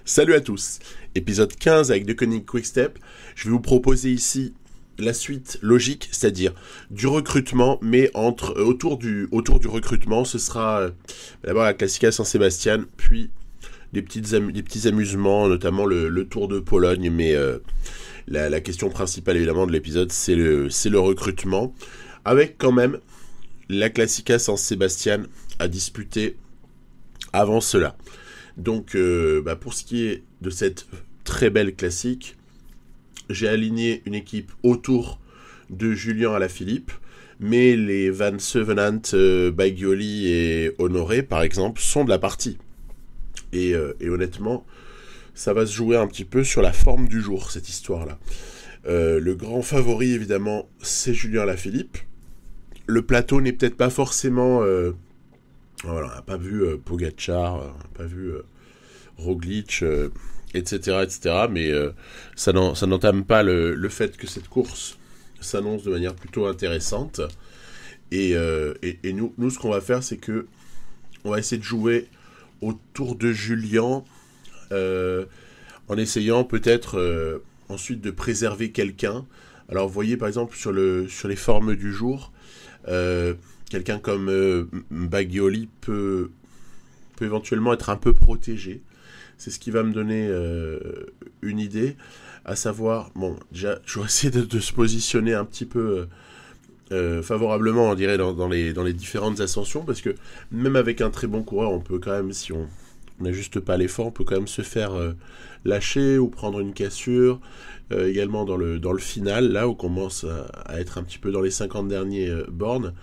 Salut à tous, épisode 15 avec Deceuninck Quickstep. Je vais vous proposer ici la suite logique, c'est-à-dire du recrutement, mais autour du recrutement, ce sera d'abord la Classica Saint-Sébastien, puis des petits amusements, notamment le Tour de Pologne, mais la question principale évidemment de l'épisode, c'est le recrutement, avec quand même la Classica Saint-Sébastien à disputer avant cela. Donc, pour ce qui est de cette très belle classique, j'ai aligné une équipe autour de Julien Alaphilippe, mais les Van Sevenant, Bagioli et Honoré, par exemple, sont de la partie. Et honnêtement, ça va se jouer un petit peu sur la forme du jour, cette histoire-là. Le grand favori, évidemment, c'est Julien Alaphilippe. Le plateau n'est peut-être pas forcément... Voilà, on n'a pas vu Pogacar, on n'a pas vu Roglic, etc., mais ça n'entame pas le fait que cette course s'annonce de manière plutôt intéressante. Et nous, ce qu'on va faire, c'est que on va essayer de jouer autour de Julien, en essayant peut-être ensuite de préserver quelqu'un. Alors, vous voyez, par exemple, sur les formes du jour, quelqu'un comme Bagioli peut éventuellement être un peu protégé. C'est ce qui va me donner une idée, à savoir, bon, déjà, je vais essayer de se positionner un petit peu favorablement, on dirait, dans les différentes ascensions, parce que même avec un très bon coureur, on peut quand même, si on n'ajuste pas l'effort, on peut quand même se faire lâcher ou prendre une cassure. Également dans le final, là où on commence à être un petit peu dans les 50 derniers bornes.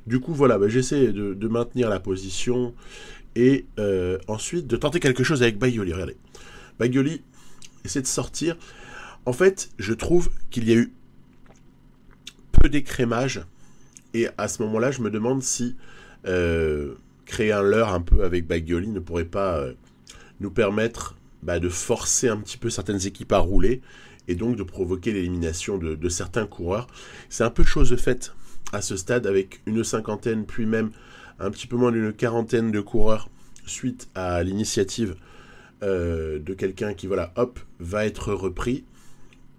Du coup, voilà, j'essaie de maintenir la position et ensuite de tenter quelque chose avec Bagioli. Regardez, Bagioli essaie de sortir. En fait, je trouve qu'il y a eu peu d'écrémage et à ce moment-là, je me demande si créer un leurre un peu avec Bagioli ne pourrait pas nous permettre de forcer un petit peu certaines équipes à rouler et donc de provoquer l'élimination de certains coureurs. C'est un peu chose faite à ce stade avec une cinquantaine, puis même un petit peu moins d'une quarantaine de coureurs suite à l'initiative de quelqu'un qui, voilà, hop, va être repris.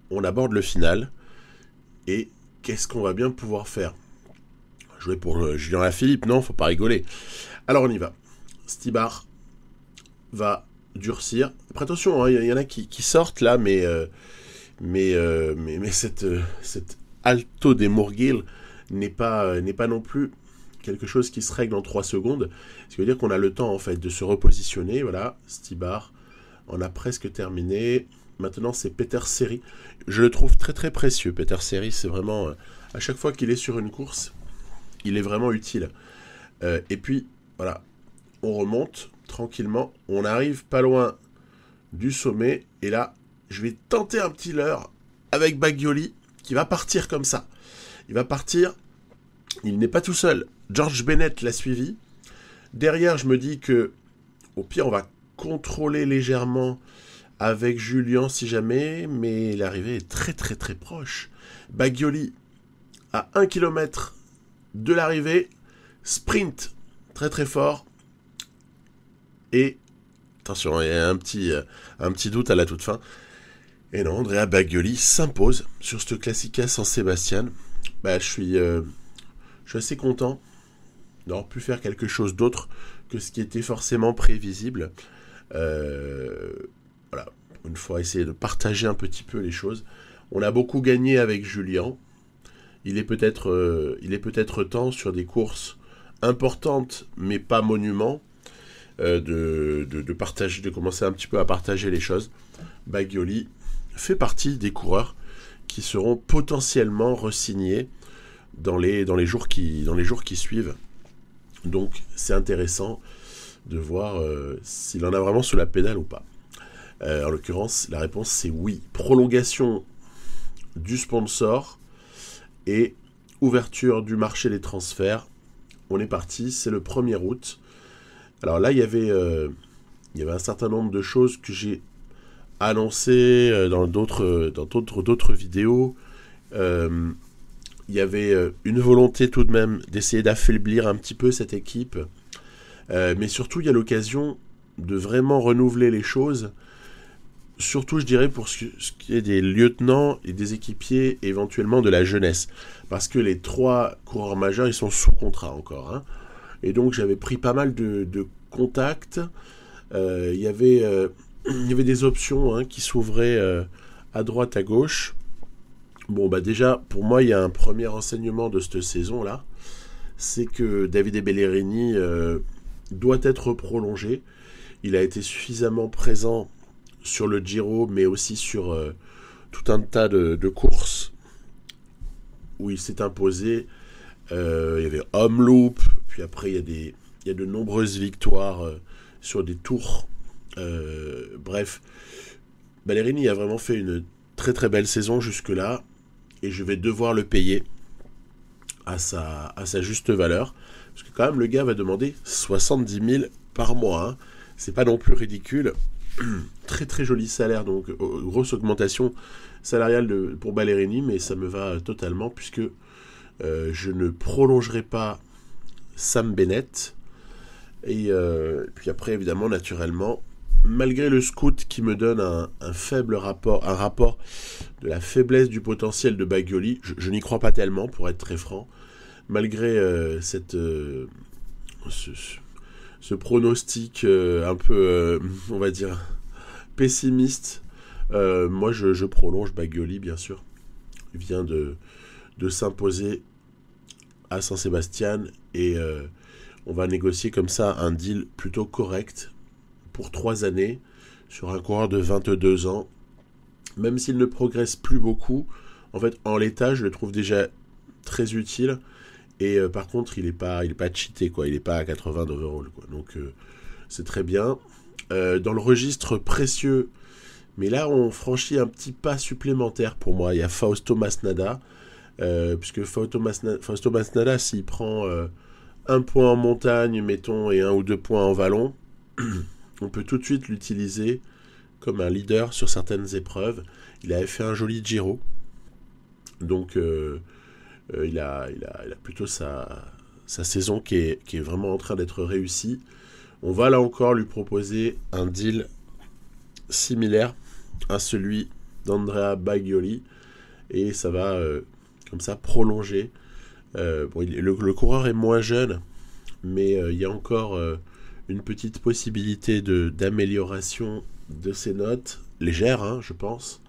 On aborde le final et qu'est-ce qu'on va bien pouvoir faire? Jouer pour Julien Alaphilippe? Non, faut pas rigoler. Alors on y va. Stybar va durcir. Après attention, il y en a qui sortent là, mais cette Alto des Mourguil n'est pas non plus quelque chose qui se règle en 3 secondes. Ce qui veut dire qu'on a le temps en fait de se repositionner. Voilà, Stybar, on a presque terminé. Maintenant c'est Peter Seri. Je le trouve très très précieux. Peter Seri, c'est vraiment à chaque fois qu'il est sur une course, il est vraiment utile. Et puis voilà, on remonte tranquillement. On arrive pas loin du sommet et là, je vais tenter un petit leurre avec Bagioli qui va partir comme ça. Il va partir, il n'est pas tout seul. George Bennett l'a suivi. Derrière, je me dis que, au pire, on va contrôler légèrement avec Julien si jamais, mais l'arrivée est très très très proche. Bagioli à 1 km de l'arrivée, sprint très très fort. Et, attention, il y a un petit doute à la toute fin. Et non, Andrea Bagioli s'impose sur ce Classica Saint-Sébastien. Je suis assez content d'avoir pu faire quelque chose d'autre que ce qui était forcément prévisible. Voilà, une fois essayer de partager un petit peu les choses. On a beaucoup gagné avec Julien. Il est peut-être temps sur des courses importantes, mais pas monuments, de commencer un petit peu à partager les choses. Bagioli fait partie des coureurs qui seront potentiellement re-signés dans les jours qui suivent. Donc c'est intéressant de voir s'il en a vraiment sous la pédale ou pas. En l'occurrence, la réponse c'est oui. Prolongation du sponsor et ouverture du marché des transferts. On est parti, c'est le 1er août. Alors là, il y avait un certain nombre de choses que j'ai annoncées dans d'autres vidéos. Il y avait une volonté tout de même d'essayer d'affaiblir un petit peu cette équipe. Mais surtout, il y a l'occasion de vraiment renouveler les choses surtout, je dirais, pour ce qui est des lieutenants et des équipiers, éventuellement de la jeunesse. Parce que les 3 coureurs majeurs, ils sont sous contrat encore. Hein. Et donc, j'avais pris pas mal de contacts. Il y avait des options qui s'ouvraient à droite, à gauche. Bon, bah déjà, pour moi, il y a un premier enseignement de cette saison-là. C'est que Davide Bellerini doit être prolongé. Il a été suffisamment présent sur le Giro, mais aussi sur tout un tas de courses où il s'est imposé. Il y avait Omloop, puis après il y a de nombreuses victoires sur des tours. Bref, Ballerini a vraiment fait une très très belle saison jusque-là, et je vais devoir le payer à sa juste valeur. Parce que quand même, le gars va demander 70 000 par mois. Hein. C'est pas non plus ridicule. Très très joli salaire, donc grosse augmentation salariale pour Ballerini, mais ça me va totalement, puisque je ne prolongerai pas Sam Bennett. Et puis après, évidemment, naturellement, malgré le scout qui me donne un faible rapport, un rapport de la faiblesse du potentiel de Bagioli, je n'y crois pas tellement, pour être très franc, malgré ce pronostic un peu, on va dire, pessimiste. Moi, je prolonge Bagioli, bien sûr. Il vient de s'imposer à Saint-Sébastien, et on va négocier comme ça un deal plutôt correct pour 3 années sur un coureur de 22 ans. Même s'il ne progresse plus beaucoup, en fait, en l'état, je le trouve déjà très utile. Et par contre, il est pas cheaté, quoi. Il n'est pas à 80 d'overall, quoi. Donc, c'est très bien. Dans le registre précieux, mais là, on franchit un petit pas supplémentaire pour moi. Il y a Fausto Masnada, puisque Fausto Masnada, s'il prend 1 point en montagne, mettons, et 1 ou 2 points en vallon, on peut tout de suite l'utiliser comme un leader sur certaines épreuves. Il avait fait un joli Giro. Donc, il a plutôt sa saison qui est vraiment en train d'être réussie. On va là encore lui proposer un deal similaire à celui d'Andrea Bagioli. Et ça va, comme ça, prolonger. Le coureur est moins jeune, mais il y a encore une petite possibilité d'amélioration de ses notes, légère, hein, je pense.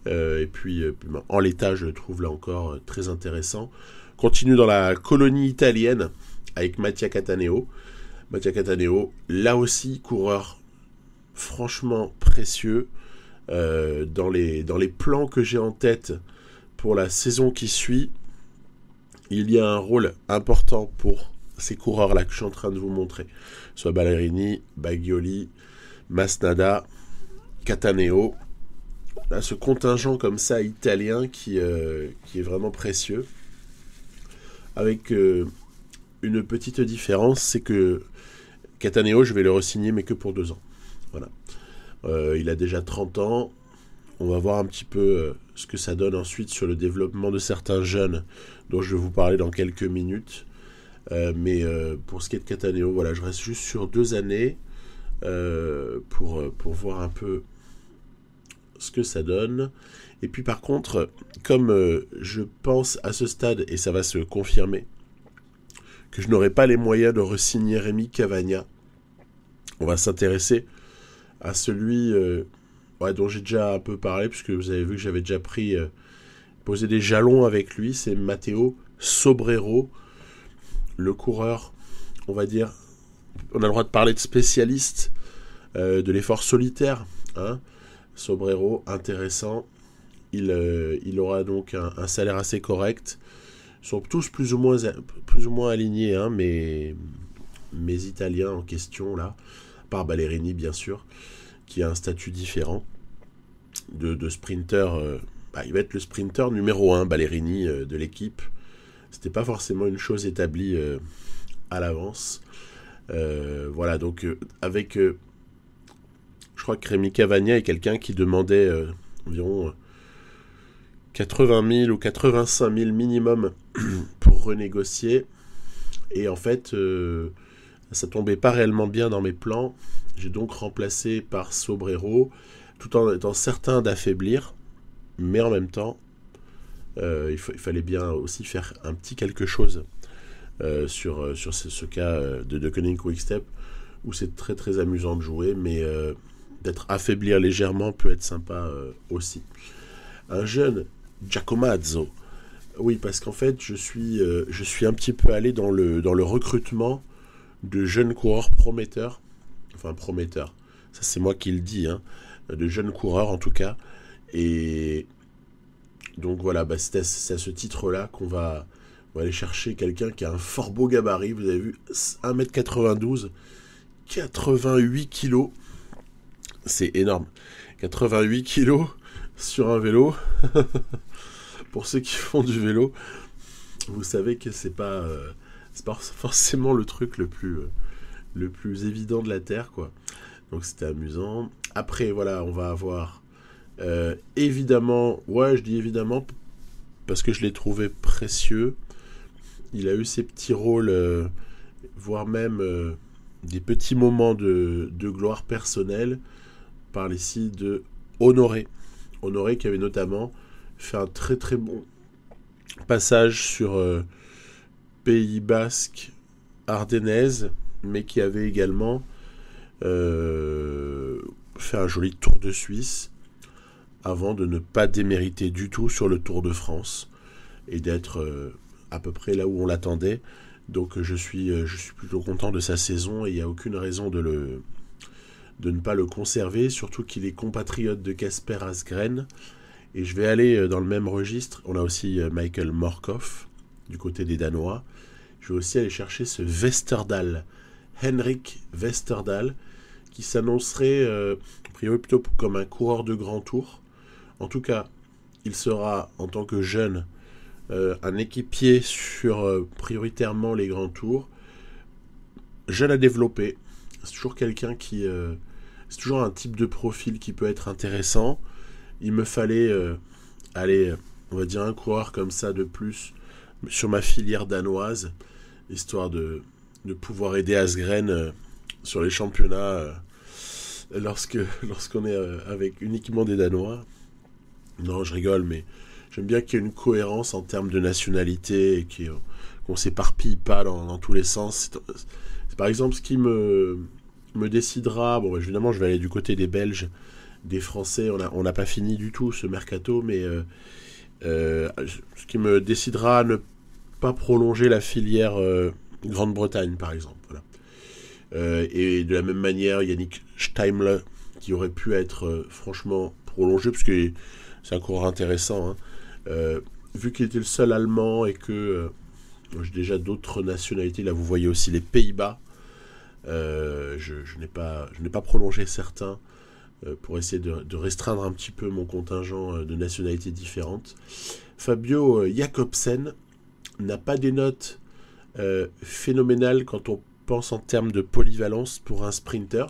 Et puis, en l'état, je le trouve là encore très intéressant. Continue dans la colonie italienne avec Mattia Cataneo. Mattia Cataneo, là aussi, coureur franchement précieux. Dans les plans que j'ai en tête pour la saison qui suit, il y a un rôle important pour ces coureurs-là que je suis en train de vous montrer. Soit Ballerini, Bagioli, Masnada, Cataneo. Là, ce contingent comme ça italien qui est vraiment précieux. Avec une petite différence, c'est que Cataneo, je vais le re-signer, mais que pour 2 ans. Voilà. Il a déjà 30 ans. On va voir un petit peu ce que ça donne ensuite sur le développement de certains jeunes dont je vais vous parler dans quelques minutes. Mais pour ce qui est de Cataneo, voilà, je reste juste sur 2 années pour voir un peu ce que ça donne. Et puis par contre, comme je pense à ce stade, et ça va se confirmer, que je n'aurai pas les moyens de re-signer Rémi Cavagna, on va s'intéresser à celui dont j'ai déjà un peu parlé, puisque vous avez vu que j'avais déjà posé des jalons avec lui. C'est Matteo Sobrero, le coureur, on va dire, on a le droit de parler de spécialiste de l'effort solitaire, hein. Sobrero, intéressant. Il aura donc un salaire assez correct. Ils sont tous plus ou moins alignés, hein, mes Italiens en question, là, par Ballerini, bien sûr, qui a un statut différent de sprinter. Il va être le sprinter numéro 1, Ballerini, de l'équipe. C'était pas forcément une chose établie à l'avance. Voilà, donc avec... je crois que Rémi Cavagna est quelqu'un qui demandait environ 80 000 ou 85 000 minimum pour renégocier. Et en fait, ça tombait pas réellement bien dans mes plans. J'ai donc remplacé par Sobrero tout en étant certain d'affaiblir, mais en même temps, il fallait bien aussi faire un petit quelque chose sur ce cas de Deceuninck Quick-Step, où c'est très très amusant de jouer, mais d'être affaiblir légèrement peut être sympa aussi. Un jeune Giacomazzo. Oui, parce qu'en fait, je suis un petit peu allé dans le recrutement de jeunes coureurs prometteurs. Enfin, prometteurs. Ça, c'est moi qui le dis, hein. De jeunes coureurs, en tout cas. Et donc, voilà, c'est à ce titre-là qu'on va aller chercher quelqu'un qui a un fort beau gabarit. Vous avez vu, 1m92, 88 kilos. C'est énorme. 88 kilos sur un vélo. Pour ceux qui font du vélo, vous savez que c'est pas forcément le truc le plus évident de la Terre, quoi. Donc c'était amusant. Après, voilà, on va avoir évidemment, je dis évidemment parce que je l'ai trouvé précieux. Il a eu ses petits rôles, voire même des petits moments de gloire personnelle. On parle ici de Honoré. Honoré qui avait notamment fait un très très bon passage sur Pays Basque ardennaise, mais qui avait également fait un joli Tour de Suisse avant de ne pas démériter du tout sur le Tour de France et d'être à peu près là où on l'attendait. Donc je suis plutôt content de sa saison et il n'y a aucune raison de ne pas le conserver, surtout qu'il est compatriote de Kasper Asgreen. Et je vais aller dans le même registre. On a aussi Michael Morkov du côté des Danois. Je vais aussi aller chercher ce Westerdal, Henrik Westerdal, qui s'annoncerait a priori plutôt comme un coureur de grand tour. En tout cas, il sera en tant que jeune un équipier sur prioritairement les grands tours. Jeune à développer. C'est toujours quelqu'un qui... c'est toujours un type de profil qui peut être intéressant. Il me fallait on va dire un coureur comme ça de plus sur ma filière danoise, histoire de pouvoir aider Asgreen sur les championnats lorsqu'on est avec uniquement des Danois. Non, je rigole, mais j'aime bien qu'il y ait une cohérence en termes de nationalité et qu'on s'éparpille pas dans tous les sens. C'est par exemple ce qui me décidera. Bon, évidemment, je vais aller du côté des Belges, des Français. On n'a pas fini du tout ce mercato, mais ce qui me décidera à ne pas prolonger la filière Grande-Bretagne, par exemple. Voilà. Et de la même manière, Yannick Steimle, qui aurait pu être franchement prolongé, parce que c'est un coureur intéressant. Hein. Vu qu'il était le seul Allemand et que j'ai déjà d'autres nationalités, là vous voyez aussi les Pays-Bas, je n'ai pas prolongé certains pour essayer de restreindre un petit peu mon contingent de nationalités différentes. Fabio Jakobsen n'a pas des notes phénoménales quand on pense en termes de polyvalence pour un sprinter.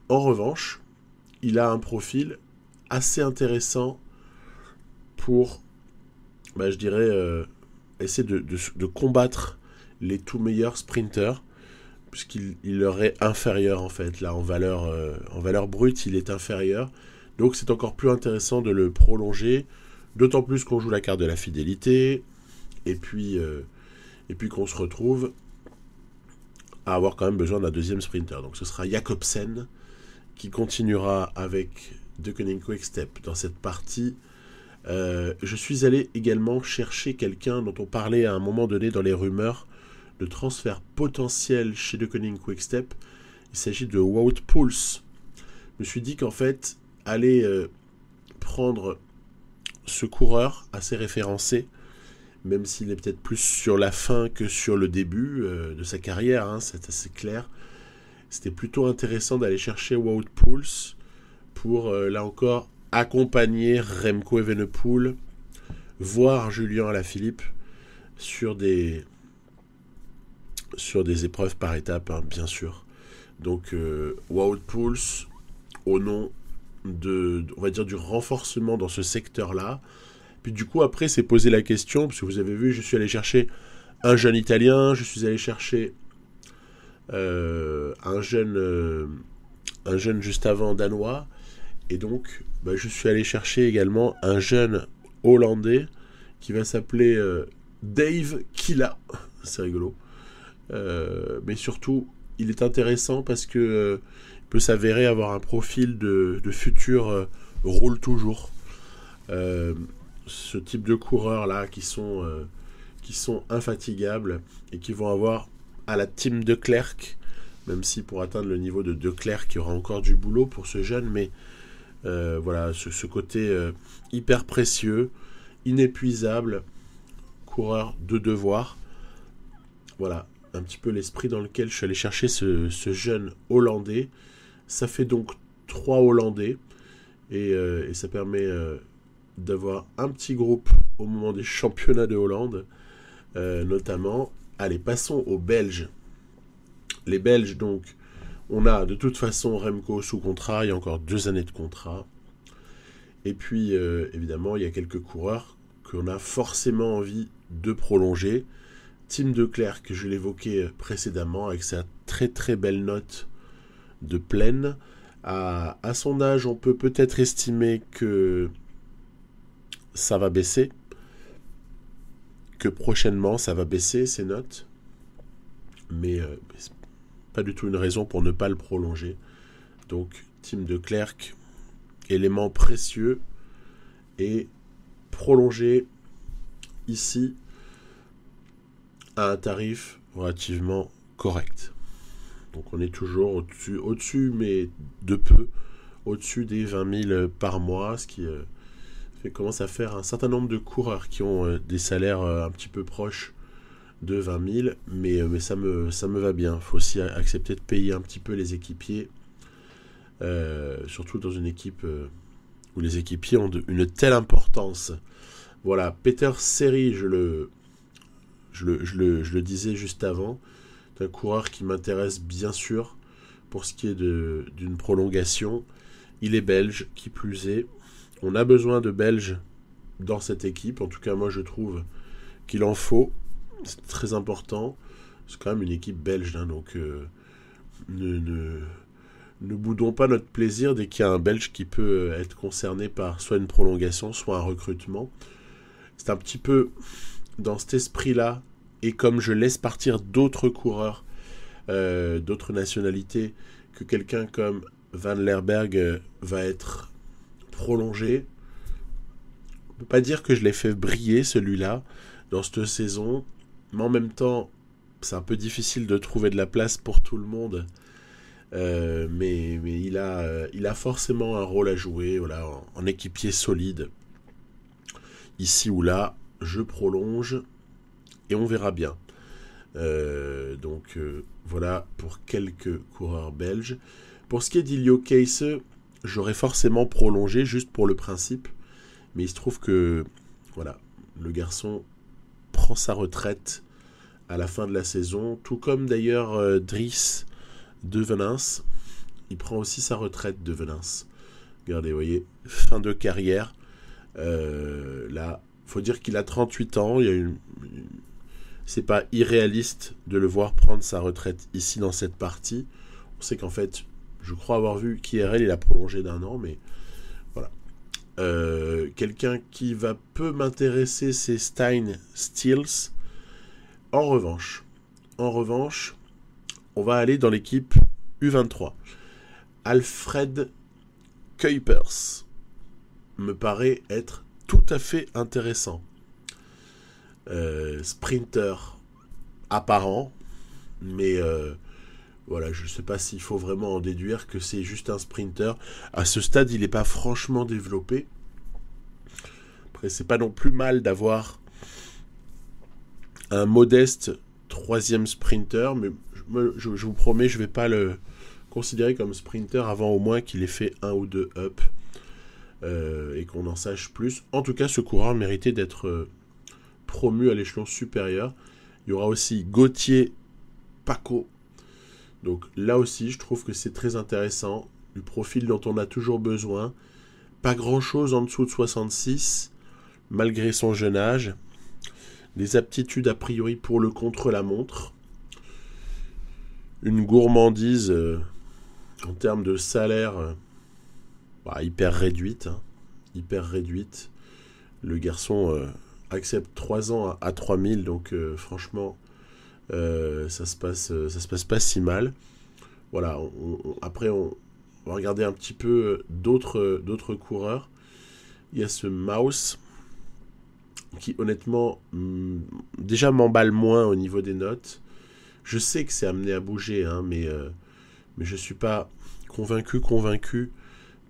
En revanche, il a un profil assez intéressant pour, je dirais, essayer de combattre les tout meilleurs sprinters, puisqu'il leur est inférieur en fait. Là, en valeur brute, il est inférieur. Donc c'est encore plus intéressant de le prolonger, d'autant plus qu'on joue la carte de la fidélité, et puis qu'on se retrouve à avoir quand même besoin d'un deuxième sprinter. Donc ce sera Jakobsen qui continuera avec Deceuninck Quick-Step dans cette partie. Je suis allé également chercher quelqu'un dont on parlait à un moment donné dans les rumeurs de transfert potentiel chez Deceuninck Quick-Step. Il s'agit de Wout Poels. Je me suis dit qu'en fait, aller prendre ce coureur assez référencé, même s'il est peut-être plus sur la fin que sur le début de sa carrière, hein, c'est assez clair. C'était plutôt intéressant d'aller chercher Wout Poels pour, là encore, accompagner Remco Evenepoel, voire Julien Alaphilippe sur des épreuves par étapes, hein, bien sûr. Donc, Wout Poels, au nom on va dire, du renforcement dans ce secteur-là. Puis du coup, après, c'est poser la question, parce que vous avez vu, je suis allé chercher un jeune Italien, je suis allé chercher un jeune juste avant Danois, Et donc, je suis allé chercher également un jeune Hollandais qui va s'appeler Dave Killa. C'est rigolo. Mais surtout, il est intéressant parce que il peut s'avérer avoir un profil de futur roule toujours. Ce type de coureurs là qui sont infatigables et qui vont avoir à la team de Klerk, même si pour atteindre le niveau de Klerk, il y aura encore du boulot pour ce jeune, mais voilà, ce côté hyper précieux, inépuisable, coureur de devoir. Voilà, un petit peu l'esprit dans lequel je suis allé chercher ce jeune Hollandais. Ça fait donc 3 Hollandais, et ça permet d'avoir un petit groupe au moment des championnats de Hollande, notamment. Allez, passons aux Belges. Les Belges, donc, on a de toute façon Remco sous contrat, il y a encore 2 années de contrat. Et puis, évidemment, il y a quelques coureurs qu'on a forcément envie de prolonger. Tim de Klerk, que je l'évoquais précédemment, avec sa très très belle note de plaine. À son âge, on peut peut-être estimer que ça va baisser, que prochainement ça va baisser ces notes, mais c'est pas du tout une raison pour ne pas le prolonger. Donc Tim de Klerk, élément précieux, et prolongé ici à un tarif relativement correct. Donc on est toujours au-dessus, mais de peu, au-dessus des 20 000 par mois, ce qui commence à faire un certain nombre de coureurs qui ont des salaires un petit peu proches de 20 000, mais ça me va bien. Il faut aussi accepter de payer un petit peu les équipiers, surtout dans une équipe où les équipiers ont une telle importance. Voilà, Peter Seri, je le disais juste avant, c'est un coureur qui m'intéresse bien sûr pour ce qui est d'une prolongation. Il est belge, qui plus est. On a besoin de Belges dans cette équipe. En tout cas, moi, je trouve qu'il en faut. C'est très important. C'est quand même une équipe belge, hein, donc ne boudons pas notre plaisir dès qu'il y a un Belge qui peut être concerné par soit une prolongation, soit un recrutement. C'est un petit peu dans cet esprit-là, et comme je laisse partir d'autres coureurs, d'autres nationalités, que quelqu'un comme Van Lerberg va être prolongé. On ne peut pas dire que je l'ai fait briller celui-là dans cette saison, mais en même temps c'est un peu difficile de trouver de la place pour tout le monde, mais il a forcément un rôle à jouer, voilà, en équipier solide. Ici ou là, je prolonge et on verra bien. Donc voilà pour quelques coureurs belges. Pour ce qui est d'Ilio Keisse, j'aurais forcément prolongé juste pour le principe, mais il se trouve que voilà, le garçon prend sa retraite à la fin de la saison, tout comme d'ailleurs Dries de Venins, il prend aussi sa retraite de Venins. Regardez, vous voyez, fin de carrière. Là, faut dire qu'il a 38 ans, c'est pas irréaliste de le voir prendre sa retraite ici dans cette partie. On sait qu'en fait, je crois avoir vu qu'IRL il a prolongé d'1 an, mais voilà. Quelqu'un qui va peu m'intéresser, c'est Stein Stills. En revanche, on va aller dans l'équipe U23. Alfred Kuipers me paraît être tout à fait intéressant. Sprinter apparent, mais voilà, je ne sais pas s'il faut vraiment en déduire que c'est juste un sprinter. À ce stade, il n'est pas franchement développé. Après, c'est pas non plus mal d'avoir un modeste 3e sprinter, mais je vous promets, je ne vais pas le considérer comme sprinter avant au moins qu'il ait fait 1 ou 2 up et qu'on en sache plus. En tout cas, ce coureur méritait d'être promu à l'échelon supérieur. Il y aura aussi Gauthier Paco. Donc là aussi, je trouve que c'est très intéressant. Du profil dont on a toujours besoin. Pas grand-chose en dessous de 66, malgré son jeune âge. Des aptitudes a priori pour le contre-la-montre. Une gourmandise en termes de salaire Bah, hyper réduite. Hein. Hyper réduite. Le garçon accepte 3 ans à 3000, donc franchement, ça se passe pas si mal. Voilà, après on va regarder un petit peu d'autres coureurs. Il y a ce Mouse qui honnêtement déjà m'emballe moins au niveau des notes. Je sais que c'est amené à bouger, hein, mais je suis pas convaincu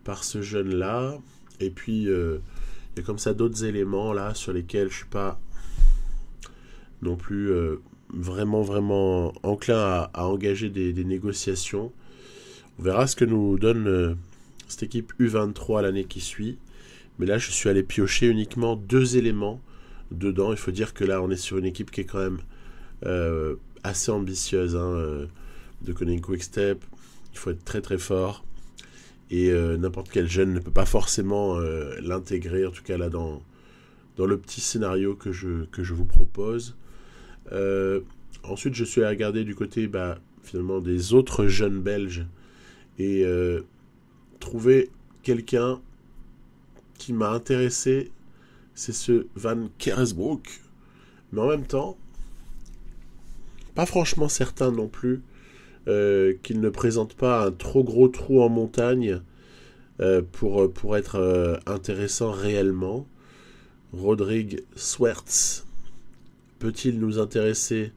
par ce jeune-là. Et puis, il y a comme ça d'autres éléments là sur lesquels je suis pas non plus vraiment enclin à engager des négociations. On verra ce que nous donne cette équipe U23 l'année qui suit. Mais là, je suis allé piocher uniquement 2 éléments dedans. Il faut dire que là, on est sur une équipe qui est quand même assez ambitieuse, hein, de Koenig Quick-Step. Il faut être très fort. Et n'importe quel jeune ne peut pas forcément l'intégrer, en tout cas là dans le petit scénario que je vous propose. Ensuite, je suis allé regarder du côté finalement des autres jeunes belges et trouver quelqu'un qui m'a intéressé, c'est ce Van Kersbroek. Mais en même temps, pas franchement certain non plus qu'il ne présente pas un trop gros trou en montagne pour être intéressant réellement. Rodrigue Swerts peut-il nous intéresser?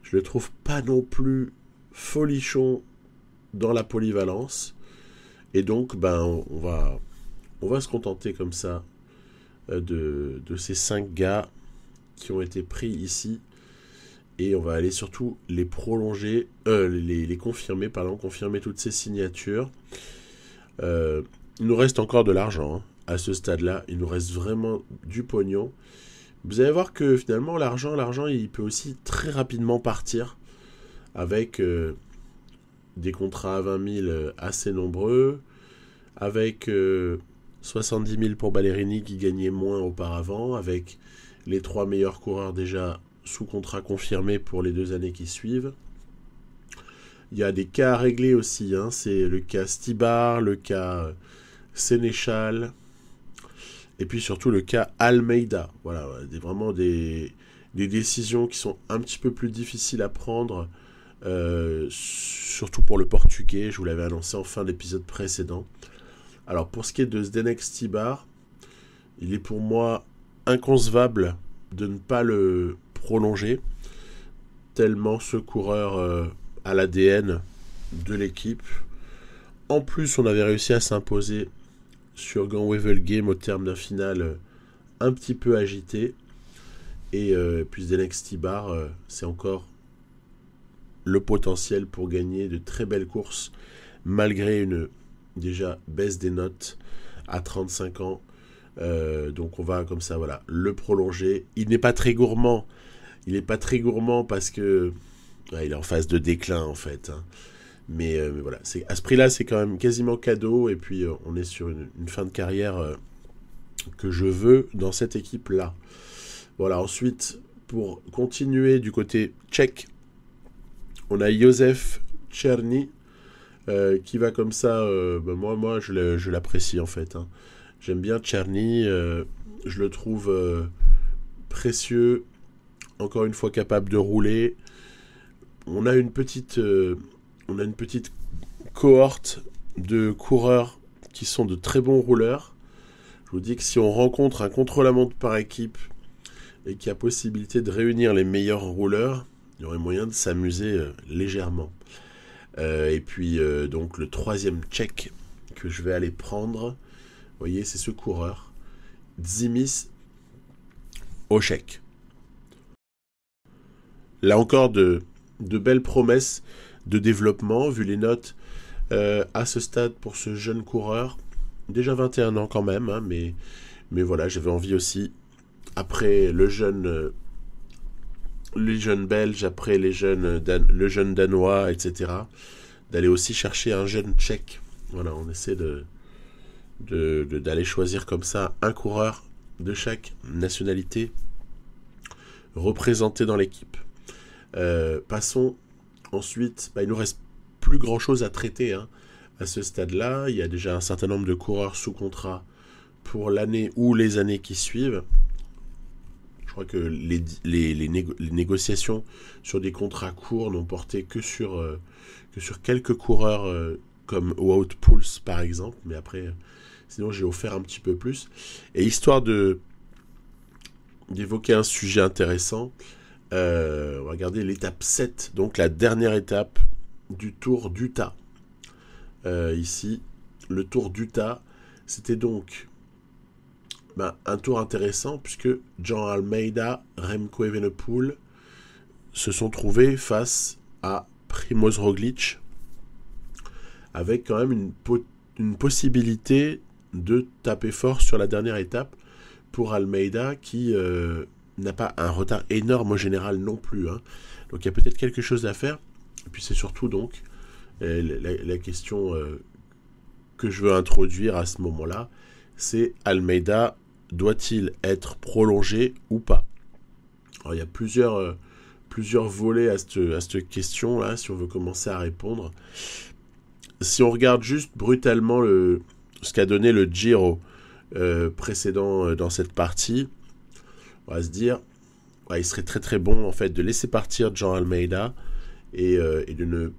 Je le trouve pas non plus folichon dans la polyvalence. Et donc, on va se contenter comme ça de ces 5 gars qui ont été pris ici. Et on va aller surtout les prolonger, les confirmer, confirmer toutes ces signatures. Il nous reste encore de l'argent, hein, à ce stade-là. Il nous reste vraiment du pognon. Vous allez voir que finalement, l'argent, il peut aussi très rapidement partir avec des contrats à 20 000 assez nombreux, avec 70 000 pour Ballerini qui gagnait moins auparavant, avec les 3 meilleurs coureurs déjà sous contrat confirmé pour les 2 années qui suivent. Il y a des cas à régler aussi, hein. C'est le cas Stibar, le cas Sénéchal, et puis surtout le cas Almeida. Voilà, vraiment des décisions qui sont un petit peu plus difficiles à prendre, surtout pour le portugais. Je vous l'avais annoncé en fin d'épisode précédent. Alors pour ce qui est de Zdenek Stibar, il est pour moi inconcevable de ne pas le prolonger, tellement ce coureur à l'ADN de l'équipe. En plus, on avait réussi à s'imposer sur Gand-Wevelgem au terme d'un final un petit peu agité. Et puis Zdenek Stibar, c'est encore le potentiel pour gagner de très belles courses, malgré une déjà baisse des notes à 35 ans. Donc on va comme ça, voilà, le prolonger. Il n'est pas très gourmand. Il n'est pas très gourmand parce que il est en phase de déclin en fait. Hein. Mais voilà, à ce prix-là, c'est quand même quasiment cadeau. Et puis on est sur une fin de carrière que je veux dans cette équipe-là. Voilà, ensuite, pour continuer du côté tchèque, on a Josef Černý qui va comme ça. Moi je l'apprécie en fait. Hein. J'aime bien Černý. Je le trouve précieux. Encore une fois, capable de rouler. On a une petite cohorte de coureurs qui sont de très bons rouleurs. Je vous dis que si on rencontre un contre-la-montre par équipe et qu'il y a possibilité de réunir les meilleurs rouleurs, il y aurait moyen de s'amuser légèrement. Et puis donc le 3e tchèque que je vais aller prendre, vous voyez, c'est ce coureur, Dzimis Ošek. Là encore de belles promesses de développement, vu les notes à ce stade pour ce jeune coureur. Déjà 21 ans quand même, hein, mais voilà, j'avais envie aussi, après les jeunes belges, après le jeune danois, etc., d'aller aussi chercher un jeune tchèque. Voilà, on essaie d'aller choisir comme ça un coureur de chaque nationalité représenté dans l'équipe. Passons ensuite, il nous reste plus grand chose à traiter, hein, à ce stade-là. Il y a déjà un certain nombre de coureurs sous contrat pour l'année ou les années qui suivent. Je crois que les négociations sur des contrats courts n'ont porté que sur quelques coureurs comme Wout Poels par exemple, mais après, sinon j'ai offert un petit peu plus. Et histoire d'évoquer un sujet intéressant, on va regarder l'étape 7, donc la dernière étape du Tour d'Utah. Ici, le Tour d'Utah, c'était donc un tour intéressant puisque Jean Almeida, Remco Evenepoel se sont trouvés face à Primož Roglič avec quand même une possibilité de taper fort sur la dernière étape pour Almeida qui n'a pas un retard énorme au général non plus. Hein. Donc il y a peut-être quelque chose à faire. Et puis c'est surtout donc la question que je veux introduire à ce moment-là, c'est Almeida doit-il être prolongé ou pas? Alors il y a plusieurs volets à cette question-là, si on veut commencer à répondre. Si on regarde juste brutalement ce qu'a donné le Giro précédent dans cette partie, on va se dire il serait très très bon en fait de laisser partir Jean Almeida et de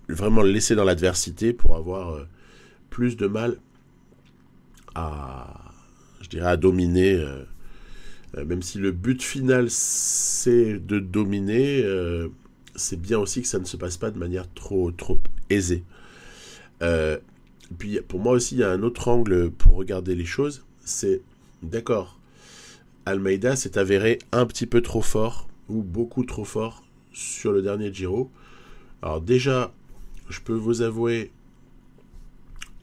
vraiment le laisser dans l'adversité pour avoir plus de mal à dominer, même si le but final c'est de dominer, c'est bien aussi que ça ne se passe pas de manière trop aisée. Puis pour moi aussi il y a un autre angle pour regarder les choses, c'est d'accord, Almeida s'est avéré un petit peu trop fort ou beaucoup trop fort sur le dernier Giro. Alors déjà, je peux vous avouer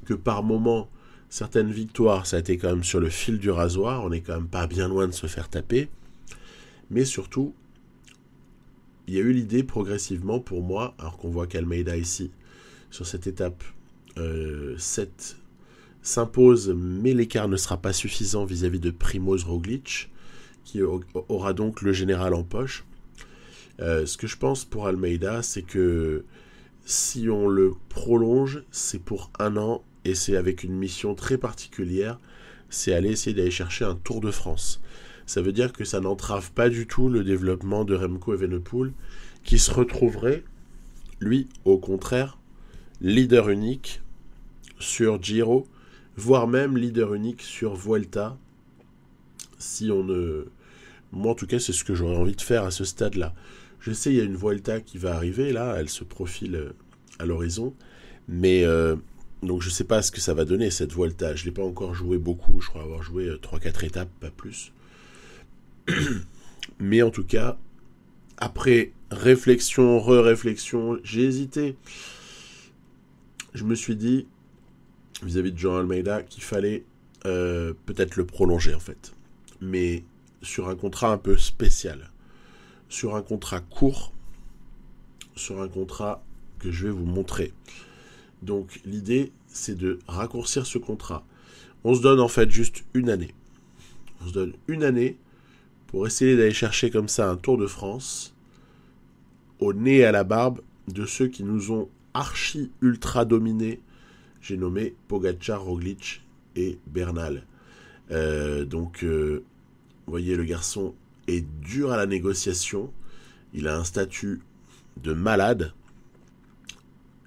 que par moment, certaines victoires, ça a été quand même sur le fil du rasoir. On n'est quand même pas bien loin de se faire taper. Mais surtout, il y a eu l'idée progressivement pour moi, alors qu'on voit qu'Almeida ici, sur cette étape 7, s'impose, mais l'écart ne sera pas suffisant vis-à-vis de Primož Roglič, qui aura donc le général en poche. Ce que je pense pour Almeida, c'est que si on le prolonge, c'est pour 1 an et c'est avec une mission très particulière, c'est essayer d'aller chercher un Tour de France. Ça veut dire que ça n'entrave pas du tout le développement de Remco Evenepoel, qui se retrouverait, lui, au contraire, leader unique sur Giro, voire même leader unique sur Vuelta, si on ne... Moi, en tout cas, c'est ce que j'aurais envie de faire à ce stade-là. Je sais, il y a une Vuelta qui va arriver, là, elle se profile à l'horizon, mais donc je ne sais pas ce que ça va donner, cette Vuelta. Je ne l'ai pas encore joué beaucoup, je crois avoir joué 3-4 étapes, pas plus. Mais en tout cas, après réflexion, re-réflexion, j'ai hésité. Je me suis dit, vis-à-vis de Jean Almeida, qu'il fallait peut-être le prolonger, en fait. Mais sur un contrat un peu spécial. Sur un contrat court, sur un contrat que je vais vous montrer. Donc l'idée, c'est de raccourcir ce contrat. On se donne en fait juste 1 année. On se donne 1 année pour essayer d'aller chercher comme ça un Tour de France au nez et à la barbe de ceux qui nous ont archi-ultra dominés. J'ai nommé Pogačar, Roglič et Bernal. Donc, vous voyez, le garçon est dur à la négociation. Il a un statut de malade.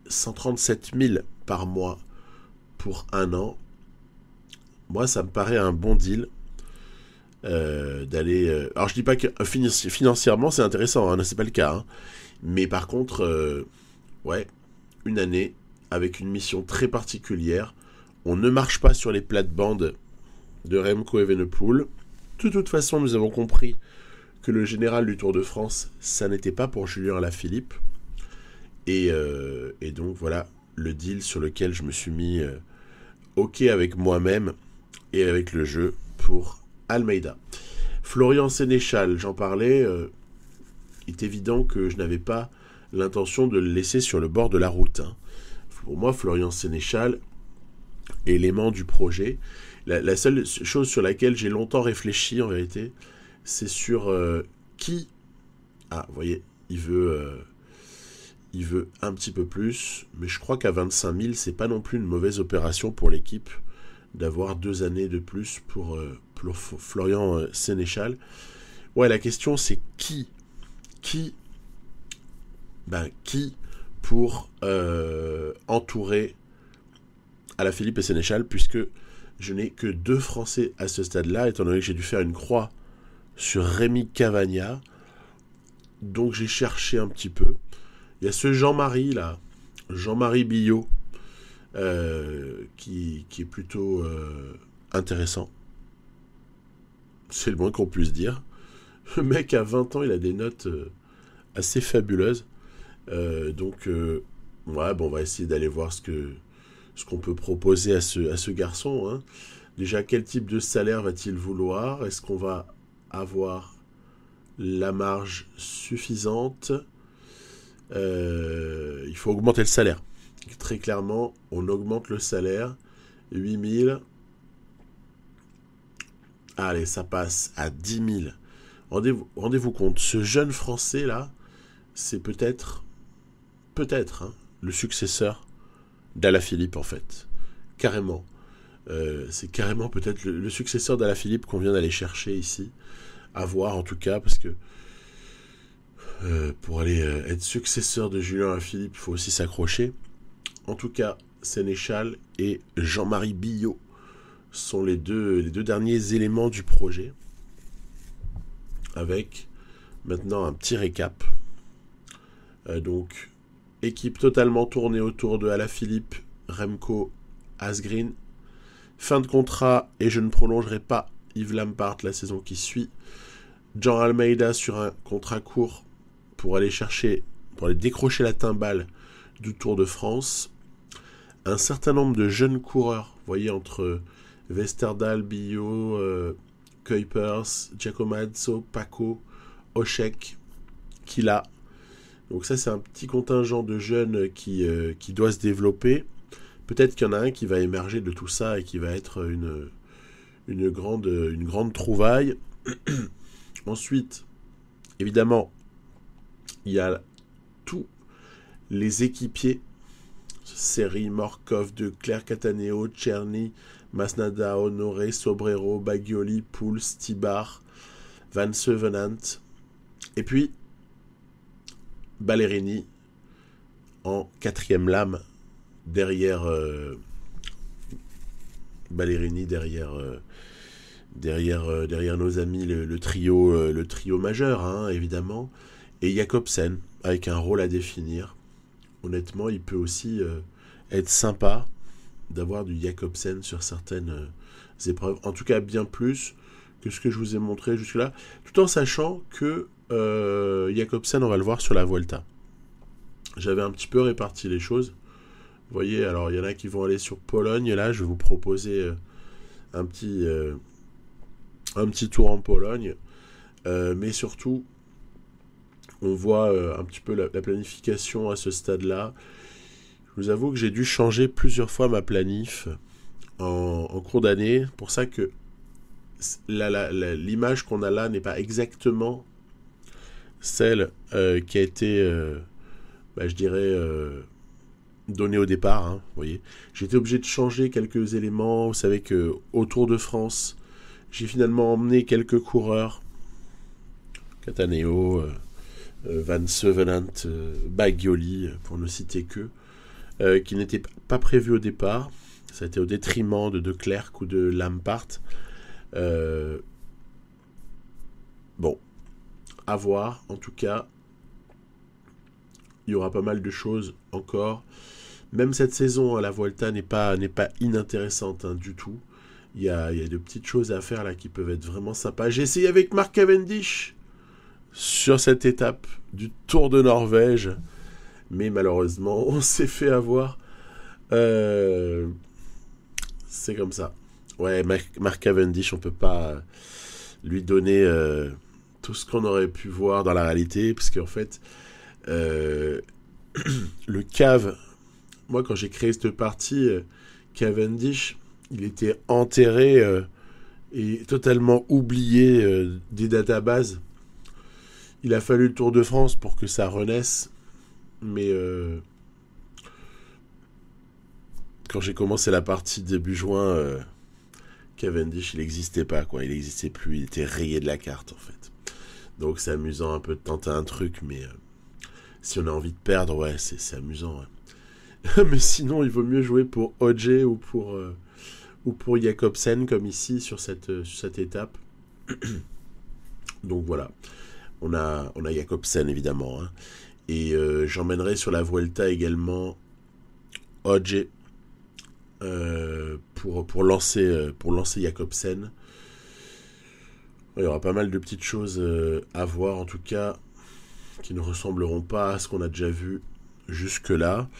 137 000 par mois pour 1 an. Moi, ça me paraît un bon deal d'aller... Alors, je dis pas que financièrement, c'est intéressant, hein, c'est pas le cas. Hein. Mais par contre, 1 année avec une mission très particulière. On ne marche pas sur les plates-bandes de Remco Evenepoel. De toute façon, nous avons compris que le général du Tour de France, ça n'était pas pour Julien Alaphilippe. Et donc voilà le deal sur lequel je me suis mis OK avec moi-même et avec le jeu pour Almeida. Florian Sénéchal, j'en parlais, il est évident que je n'avais pas l'intention de le laisser sur le bord de la route. Hein. Pour moi, Florian Sénéchal, élément du projet. La seule chose sur laquelle j'ai longtemps réfléchi, en vérité, c'est sur qui... Ah, vous voyez, il veut il veut un petit peu plus, mais je crois qu'à 25 000, c'est pas non plus une mauvaise opération pour l'équipe d'avoir 2 années de plus pour Florian Sénéchal. Ouais, la question c'est qui pour entourer Alaphilippe et Sénéchal, puisque je n'ai que 2 Français à ce stade-là, étant donné que j'ai dû faire une croix sur Rémi Cavagna. Donc j'ai cherché un petit peu. Il y a ce Jean-Marie là, Jean-Marie Billot, qui est plutôt intéressant. C'est le moins qu'on puisse dire. Le mec à 20 ans, il a des notes assez fabuleuses. Donc ouais, bon, on va essayer d'aller voir ce qu'on peut proposer à ce garçon. Hein. Déjà, quel type de salaire va-t-il vouloir? Est-ce qu'on va avoir la marge suffisante? Il faut augmenter le salaire. Très clairement, on augmente le salaire. 8 000. Allez, ça passe à 10 000. Rendez-vous compte, ce jeune Français là, c'est peut-être le successeur d'Alaphilippe en fait. Carrément. C'est carrément peut-être le successeur d'Alaphilippe qu'on vient d'aller chercher ici. À voir en tout cas, parce que pour aller être successeur de Julien Alaphilippe, il faut aussi s'accrocher. En tout cas, Sénéchal et Jean-Marie Billot sont les deux derniers éléments du projet. Avec maintenant un petit récap. Donc, équipe totalement tournée autour de Alaphilippe, Remco, Asgreen. Fin de contrat et je ne prolongerai pas Yves Lampaert la saison qui suit. Jean Almeida sur un contrat court pour aller décrocher la timbale du Tour de France. Un certain nombre de jeunes coureurs, vous voyez, entre Westerdal, Billot, Kuipers, Giacomazzo, Paco, Oshek, Kila. Donc ça, c'est un petit contingent de jeunes qui doit se développer. Peut-être qu'il y en a un qui va émerger de tout ça et qui va être une grande trouvaille. Ensuite, évidemment, il y a tous les équipiers. Seri, Morkov, De Clercq, Cataneo, Czerny, Masnada, Honoré, Sobrero, Bagioli, Pouls, Tibar, Van Sevenant. Et puis, Ballerini en 4e lame derrière Ballerini derrière nos amis le trio majeur, hein, évidemment, et Jakobsen avec un rôle à définir. Honnêtement, il peut aussi être sympa d'avoir du Jakobsen sur certaines épreuves, en tout cas bien plus que ce que je vous ai montré jusque-là, tout en sachant que Jakobsen, on va le voir sur la Vuelta. J'avais un petit peu réparti les choses. Vous voyez, alors il y en a qui vont aller sur Pologne. Là, je vais vous proposer un petit tour en Pologne. Mais surtout, on voit un petit peu la planification à ce stade-là. Je vous avoue que j'ai dû changer plusieurs fois ma planif en cours d'année. Pour ça que l'image qu'on a là n'est pas exactement celle qui a été, je dirais, donnée au départ. Hein, vous voyez, j'ai été obligé de changer quelques éléments. Vous savez que au Tour de France, j'ai finalement emmené quelques coureurs, Cataneo, Van Sevenant, Bagioli, pour ne citer que, qui n'étaient pas prévus au départ. Ça a été au détriment de Clercq ou de Lampaert. Bon, à voir. En tout cas, il y aura pas mal de choses encore. Même cette saison, la Vuelta n'est pas inintéressante, hein, du tout. Il y a de petites choses à faire là qui peuvent être vraiment sympas. J'ai essayé avec Mark Cavendish sur cette étape du Tour de Norvège, mais malheureusement, on s'est fait avoir. C'est comme ça. Ouais, Mark Cavendish, on peut pas lui donner tout ce qu'on aurait pu voir dans la réalité, parce qu'en fait, le cave, moi quand j'ai créé cette partie, Cavendish, il était enterré et totalement oublié des databases. Il a fallu le Tour de France pour que ça renaisse, Mais quand j'ai commencé la partie début juin, Cavendish, il n'existait pas, quoi. Il n'existait plus, il était rayé de la carte, en fait. Donc c'est amusant un peu de tenter un truc, mais si on a envie de perdre, ouais, c'est amusant. Ouais. Mais sinon, il vaut mieux jouer pour OJ ou pour Jakobsen, comme ici, sur cette étape. Donc voilà, on a Jakobsen, évidemment. Hein. Et j'emmènerai sur la Vuelta également OJ pour lancer Jakobsen. Il y aura pas mal de petites choses à voir, en tout cas, qui ne ressembleront pas à ce qu'on a déjà vu jusque-là.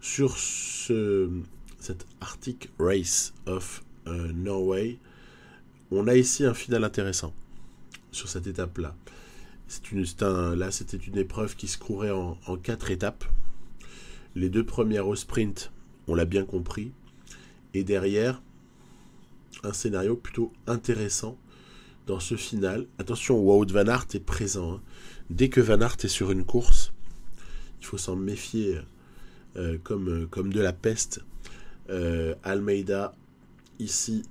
Sur cette Arctic Race of Norway, on a ici un final intéressant sur cette étape-là. C'était une épreuve qui se courait en 4 étapes. Les 2 premières au sprint, on l'a bien compris. Et derrière, un scénario plutôt intéressant dans ce final. Attention, Wout van Aert est présent. Hein. Dès que Van Aert est sur une course, il faut s'en méfier comme de la peste. Almeida, ici.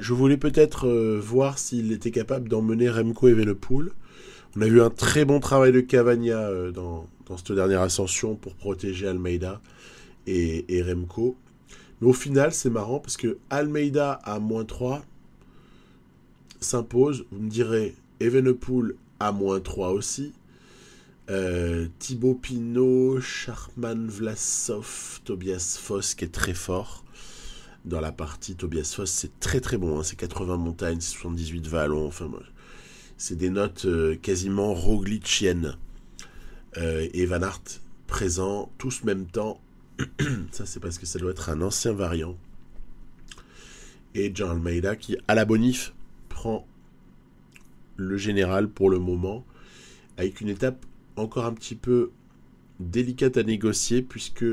Je voulais peut-être voir s'il était capable d'emmener Remco Evenepoel. On a vu un très bon travail de Cavagna dans cette dernière ascension pour protéger Almeida et Remco. Mais au final, c'est marrant parce que Almeida à -3 s'impose. Vous me direz, Evenepoel à -3 aussi. Thibaut Pinot, Charman Vlasov, Tobias Foss qui est très fort dans la partie. Tobias Foss, c'est très très bon. Hein. C'est 80 montagnes, 78 vallons. Enfin, c'est des notes quasiment rogliciennes. Et Van Aert présent, tous même temps. Ça, c'est parce que ça doit être un ancien variant. Et John Almeida qui, à la bonif, prend le général pour le moment, avec une étape encore un petit peu délicate à négocier, puisque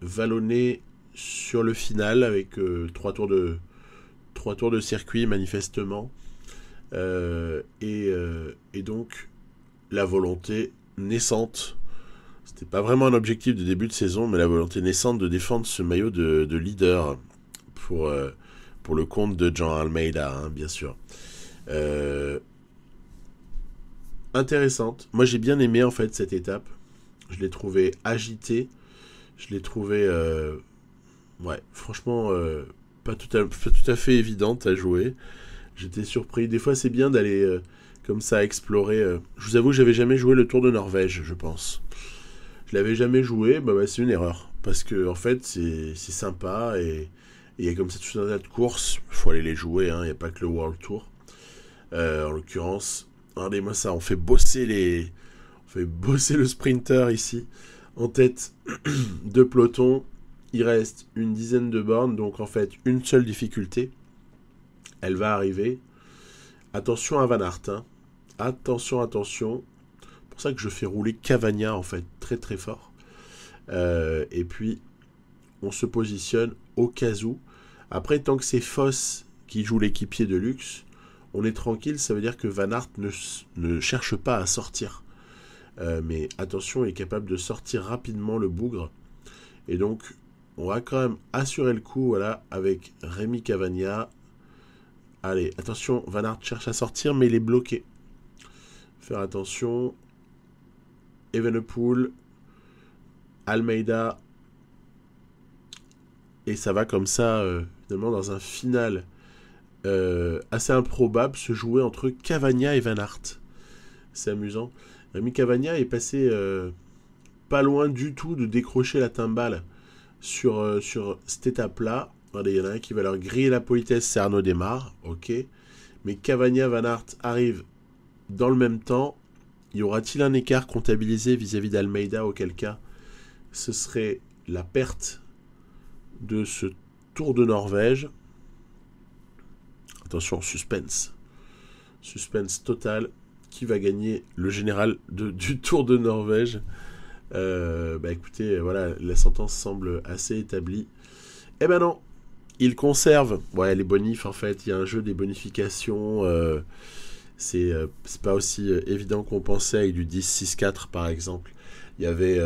vallonné sur le final, avec 3 tours de circuit, manifestement. Et donc, la volonté naissante, c'était pas vraiment un objectif de début de saison, mais la volonté naissante de défendre ce maillot de leader pour le compte de John Almeida, hein, bien sûr. Intéressante. Moi, j'ai bien aimé, en fait, cette étape. Je l'ai trouvée agitée. Je l'ai trouvée, franchement, pas tout à fait évidente à jouer. J'étais surpris. Des fois, c'est bien d'aller comme ça explorer. Je vous avoue, j'avais jamais joué le Tour de Norvège, je pense. Je l'avais jamais joué, c'est une erreur. Parce que, en fait, c'est sympa et il y a comme ça tout un tas de courses. Il faut aller les jouer, hein. Il n'y a pas que le World Tour. En l'occurrence, regardez-moi ça, on fait bosser le sprinter ici. En tête de peloton, il reste une dizaine de bornes, donc en fait, une seule difficulté. Elle va arriver. Attention à Van Aert, hein. Attention. C'est pour ça que je fais rouler Cavagna, en fait, très très fort. Et puis, on se positionne au cas où. Après, tant que c'est Foss qui joue l'équipier de luxe, on est tranquille, ça veut dire que Van Aert ne cherche pas à sortir. Mais attention, il est capable de sortir rapidement le bougre. Et donc, on va quand même assurer le coup, voilà, avec Rémi Cavagna. Allez, attention, Van Aert cherche à sortir, mais il est bloqué. Faire attention. Evenepoel, Almeida. Et ça va comme ça, finalement, dans un final assez improbable, se jouer entre Cavagna et Van Aert. C'est amusant. Rémi Cavagna est passé pas loin du tout de décrocher la timbale sur cette étape-là. Regardez, il y en a un qui va leur griller la politesse, c'est Arnaud Démare, ok. Mais Cavagna, Van Aert arrivent dans le même temps. Y aura-t-il un écart comptabilisé vis-à-vis d'Almeida, auquel cas ce serait la perte de ce Tour de Norvège? Attention, suspense. Suspense total. Qui va gagner le général du Tour de Norvège? Écoutez, voilà, la sentence semble assez établie. Eh ben non, il conserve les bonifs, en fait. Il y a un jeu des bonifications. C'est pas aussi évident qu'on pensait avec du 10-6-4, par exemple. Il y avait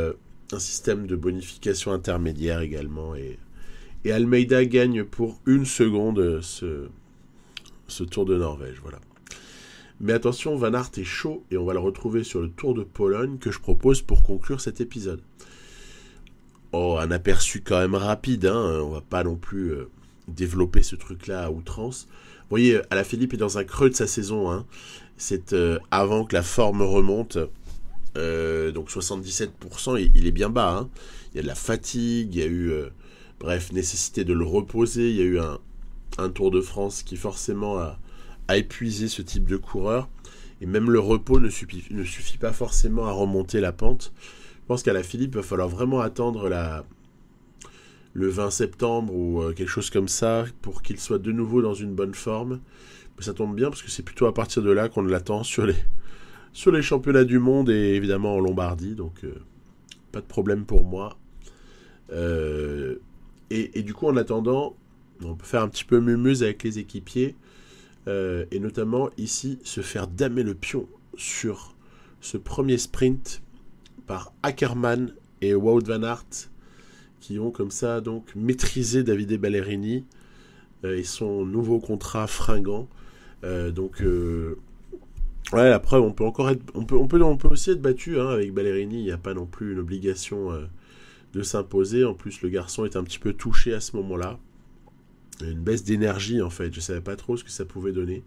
un système de bonification intermédiaire également. Et Almeida gagne pour 1 seconde ce Tour de Norvège. Voilà. Mais attention, Van Aert est chaud et on va le retrouver sur le Tour de Pologne que je propose pour conclure cet épisode. Oh, un aperçu quand même rapide, hein. On va pas non plus développer ce truc-là à outrance. Vous voyez, Alaphilippe est dans un creux de sa saison, hein. C'est avant que la forme remonte. Donc 77%, il est bien bas, hein. Il y a de la fatigue, il y a eu, nécessité de le reposer. Il y a eu un Tour de France qui forcément a épuisé ce type de coureur. Et même le repos ne suffit pas forcément à remonter la pente. Je pense qu'Alaphilippe, il va falloir vraiment attendre le 20 septembre ou quelque chose comme ça pour qu'il soit de nouveau dans une bonne forme. Mais ça tombe bien parce que c'est plutôt à partir de là qu'on l'attend sur les championnats du monde et évidemment en Lombardie. Donc pas de problème pour moi. Et du coup, en attendant, on peut faire un petit peu mumuse avec les équipiers. Et notamment ici, se faire damer le pion sur ce premier sprint par Ackermann et Wout van Aert qui ont comme ça donc maîtrisé Davide Ballerini et son nouveau contrat fringant. Ouais, après on peut encore être, on peut aussi être battu hein, avec Ballerini. Il n'y a pas non plus une obligation de s'imposer. En plus, le garçon est un petit peu touché à ce moment-là. Il y a une baisse d'énergie en fait. Je savais pas trop ce que ça pouvait donner.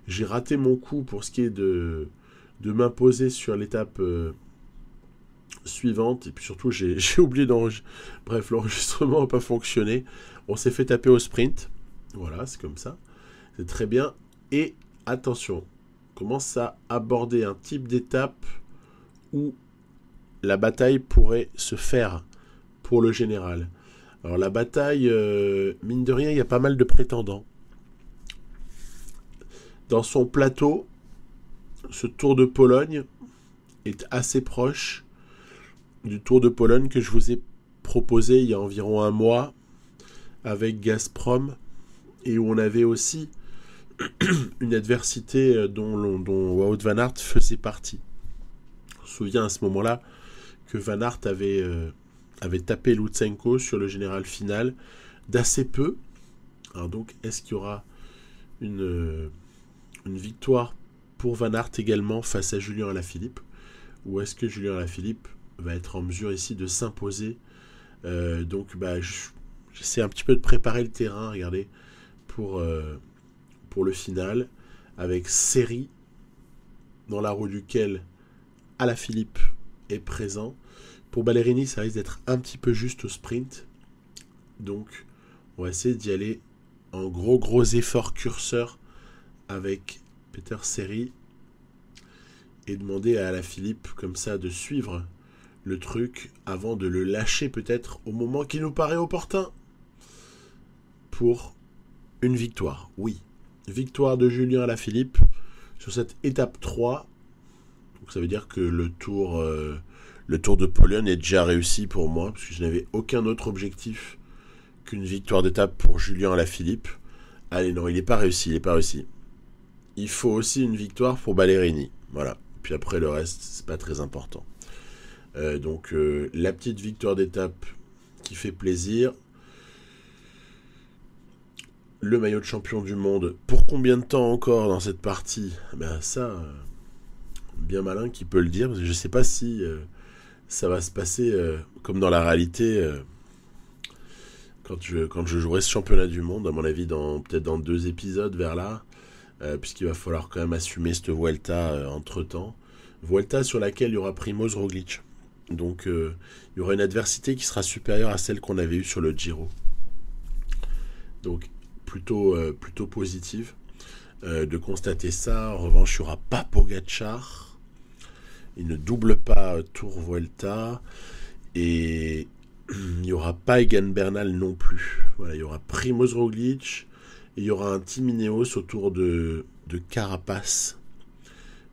J'ai raté mon coup pour ce qui est de m'imposer sur l'étape suivante. Et puis surtout, j'ai oublié d'enregistrer. Bref, l'enregistrement n'a pas fonctionné. On s'est fait taper au sprint. Voilà, c'est comme ça. C'est très bien. Et attention, on commence à aborder un type d'étape où la bataille pourrait se faire pour le général. Alors la bataille, mine de rien, il y a pas mal de prétendants. Dans son plateau, ce Tour de Pologne est assez proche du Tour de Pologne que je vous ai proposé il y a environ un mois avec Gazprom et où on avait aussi une adversité dont Wout van Aert faisait partie. On se souvient à ce moment-là que Van Aert avait tapé Lutsenko sur le général final d'assez peu. Alors donc, est-ce qu'il y aura une victoire pour Van Aert également face à Julien Alaphilippe, ou est-ce que Julien Alaphilippe va être en mesure ici de s'imposer? J'essaie un petit peu de préparer le terrain, regardez, pour le final, avec Seri dans la roue duquel Alaphilippe est présent. Pour Ballerini, ça risque d'être un petit peu juste au sprint. Donc, on va essayer d'y aller en gros effort curseur avec Peter Seri et demander à Alaphilippe comme ça de suivre le truc avant de le lâcher peut-être au moment qui nous paraît opportun pour une victoire. Oui, victoire de Julien Alaphilippe sur cette étape 3. Donc ça veut dire que le tour de Pologne est déjà réussi pour moi parce que je n'avais aucun autre objectif qu'une victoire d'étape pour Julien Alaphilippe. Allez, non, il n'est pas réussi. Il faut aussi une victoire pour Ballerini. Voilà. Puis après, le reste, c'est pas très important. La petite victoire d'étape qui fait plaisir. Le maillot de champion du monde. Pour combien de temps encore dans cette partie? Bien malin qui peut le dire. Parce que je ne sais pas si ça va se passer comme dans la réalité quand je jouerai ce championnat du monde. À mon avis, peut-être dans 2 épisodes vers là. Puisqu'il va falloir quand même assumer cette Vuelta entre-temps. Vuelta sur laquelle il y aura Primož Roglič. Donc il y aura une adversité qui sera supérieure à celle qu'on avait eue sur le Giro. Donc plutôt positive de constater ça. En revanche, il n'y aura pas Pogačar. Il ne double pas Tour Vuelta. Et il n'y aura pas Egan Bernal non plus. Voilà, il y aura Primož Roglič. Et il y aura un Team Ineos autour de Carapaz.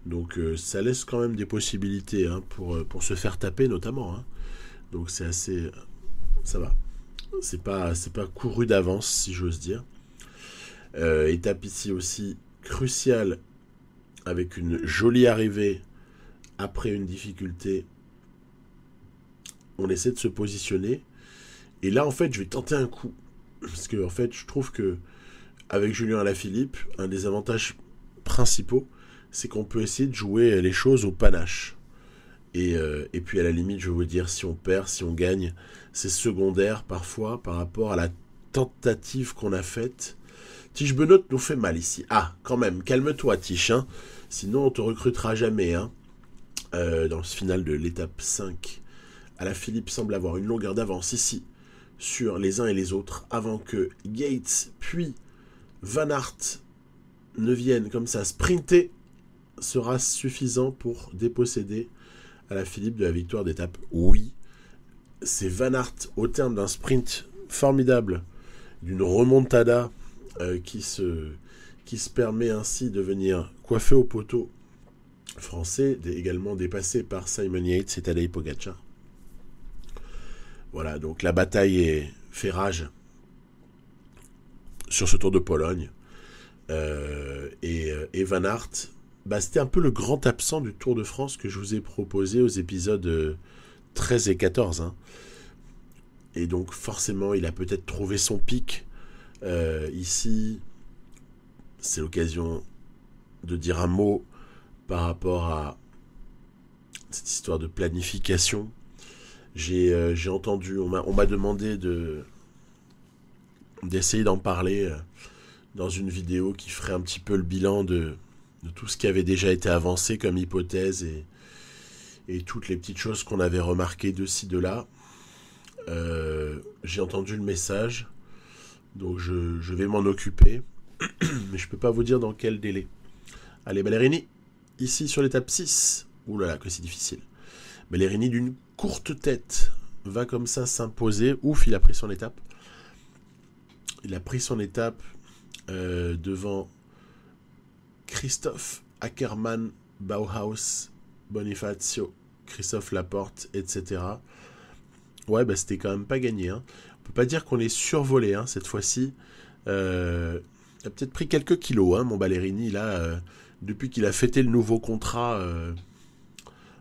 Donc ça laisse quand même des possibilités hein, pour se faire taper notamment. Hein. Donc c'est assez... ça va. C'est pas couru d'avance si j'ose dire. Étape ici aussi cruciale avec une jolie arrivée après une difficulté on essaie de se positionner. Et là, en fait, je vais tenter un coup. Parce que, en fait, je trouve que avec Julien Alaphilippe, un des avantages principaux, c'est qu'on peut essayer de jouer les choses au panache. Et puis, à la limite, je veux dire, si on perd, si on gagne, c'est secondaire parfois par rapport à la tentative qu'on a faite. Tiche Benoît nous fait mal ici. Ah, quand même, calme-toi, Tiche. Hein. Sinon, on te recrutera jamais. Hein. Dans ce final de l'étape 5, Alaphilippe semble avoir une longueur d'avance ici sur les uns et les autres avant que Gates puis Van Aert ne viennent comme ça sprinter. Sera suffisant pour déposséder Alaphilippe de la victoire d'étape. Oui, c'est Van Aert au terme d'un sprint formidable, d'une remontada qui se permet ainsi de venir coiffer au poteau français, également dépassé par Simon Yates et Tadej Pogačar. Voilà, donc la bataille fait rage sur ce Tour de Pologne. Et Van Aert, c'était un peu le grand absent du Tour de France que je vous ai proposé aux épisodes 13 et 14. Hein. Et donc forcément, il a peut-être trouvé son pic. Ici, c'est l'occasion de dire un mot par rapport à cette histoire de planification. J'ai entendu, on m'a demandé d'essayer d'en parler dans une vidéo qui ferait un petit peu le bilan de tout ce qui avait déjà été avancé comme hypothèse et toutes les petites choses qu'on avait remarquées de ci, de là. J'ai entendu le message, donc je vais m'en occuper, mais je peux pas vous dire dans quel délai. Allez, Ballerini, ici sur l'étape 6. Ouh là là, que c'est difficile. Ballerini d'une courte tête va comme ça s'imposer. Ouf, il a pris son étape. Il a pris son étape devant Christophe Ackermann, Bauhaus, Bonifacio, Christophe Laporte, etc. Ouais, c'était quand même pas gagné. Hein. On peut pas dire qu'on est survolé hein, cette fois-ci. Il a peut-être pris quelques kilos, hein, mon Ballerini, là, depuis qu'il a fêté le nouveau contrat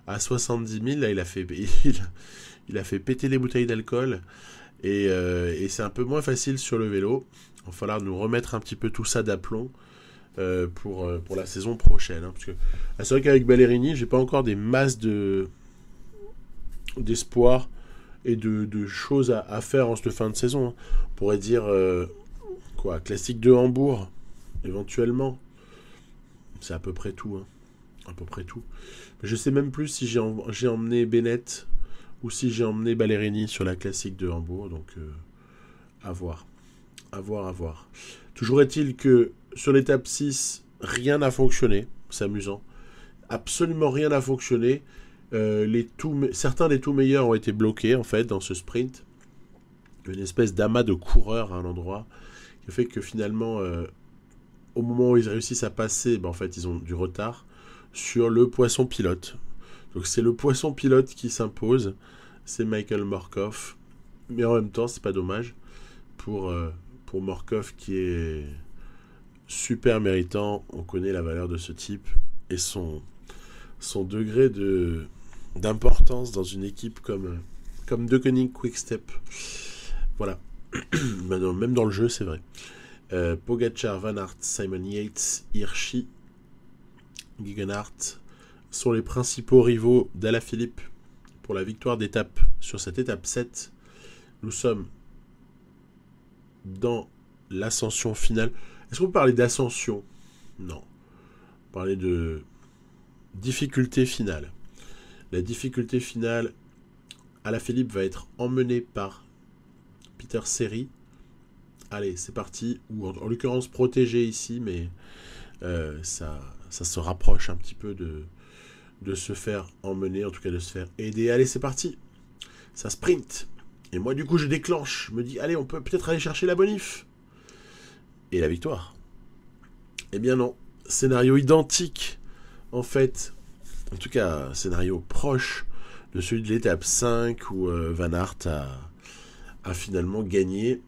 à 70 000, là, il a fait péter les bouteilles d'alcool. Et c'est un peu moins facile sur le vélo. Il va falloir nous remettre un petit peu tout ça d'aplomb pour la saison prochaine. Hein, parce que c'est vrai qu'avec Ballerini, j'ai pas encore des masses d'espoir et de choses à faire en cette fin de saison. Hein. On pourrait dire classique de Hambourg, éventuellement. C'est à peu près tout. Hein. À peu près tout. Mais je sais même plus si j'ai emmené Bennett ou si j'ai emmené Ballerini sur la classique de Hambourg. Donc, à voir. À voir. Toujours est-il que sur l'étape 6, rien n'a fonctionné. C'est amusant. Absolument rien n'a fonctionné. Certains des tout meilleurs ont été bloqués, en fait, dans ce sprint. Une espèce d'amas de coureurs à un endroit qui fait que finalement, au moment où ils réussissent à passer, en fait, ils ont du retard sur le poisson pilote. Donc c'est le poisson pilote qui s'impose, c'est Michael Morkov. Mais en même temps, c'est pas dommage pour Morkov qui est super méritant. On connaît la valeur de ce type et son degré d'importance dans une équipe comme Deceuninck Quick-Step. Voilà. Même dans le jeu, c'est vrai. Pogačar, Van Aert, Simon Yates, Hirschi, Gegenhardt sont les principaux rivaux d'Alaphilippe pour la victoire d'étape sur cette étape 7. Nous sommes dans l'ascension finale. Est-ce qu'on peut parler d'ascension ? Non. On peut parler de difficulté finale. La difficulté finale, Alaphilippe va être emmené par Peter Serry. Allez, c'est parti. Ou en l'occurrence protégé ici, mais ça se rapproche un petit peu de se faire emmener, en tout cas de se faire aider. Allez, c'est parti. Ça sprint. Et moi, du coup, je déclenche. Je me dis, allez, on peut peut-être aller chercher la bonif. Et la victoire. Eh bien non. Scénario identique, en fait. En tout cas, scénario proche de celui de l'étape 5 où Van Aert a finalement gagné.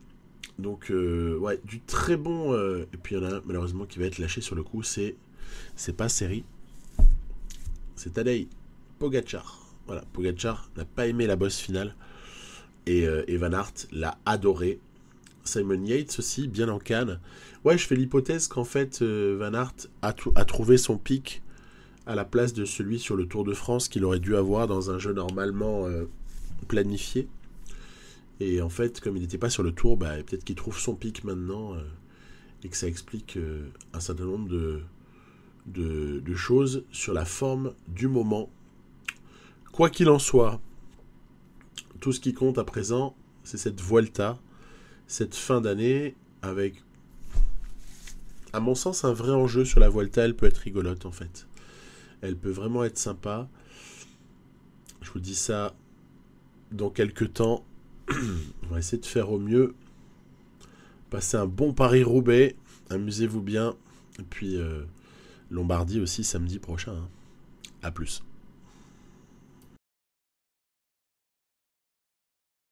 Donc, ouais, du très bon... et puis, il y en a un, malheureusement, qui va être lâché sur le coup. C'est pas Serry. C'est Tadej Pogačar. Voilà, Pogacar n'a pas aimé la bosse finale. Et Van Aert l'a adoré. Simon Yates aussi, bien en canne. Ouais, je fais l'hypothèse qu'en fait, Van Aert a trouvé son pic à la place de celui sur le Tour de France qu'il aurait dû avoir dans un jeu normalement planifié. Et en fait, comme il n'était pas sur le Tour, peut-être qu'il trouve son pic maintenant et que ça explique un certain nombre de choses sur la forme du moment. Quoi qu'il en soit, tout ce qui compte à présent, c'est cette Vuelta, cette fin d'année, avec, à mon sens, un vrai enjeu sur la Vuelta. Elle peut être rigolote, en fait. Elle peut vraiment être sympa. Je vous dis ça dans quelques temps. On va essayer de faire au mieux. Passez un bon Paris-Roubaix. Amusez-vous bien. Et puis, Lombardie aussi, samedi prochain. A plus.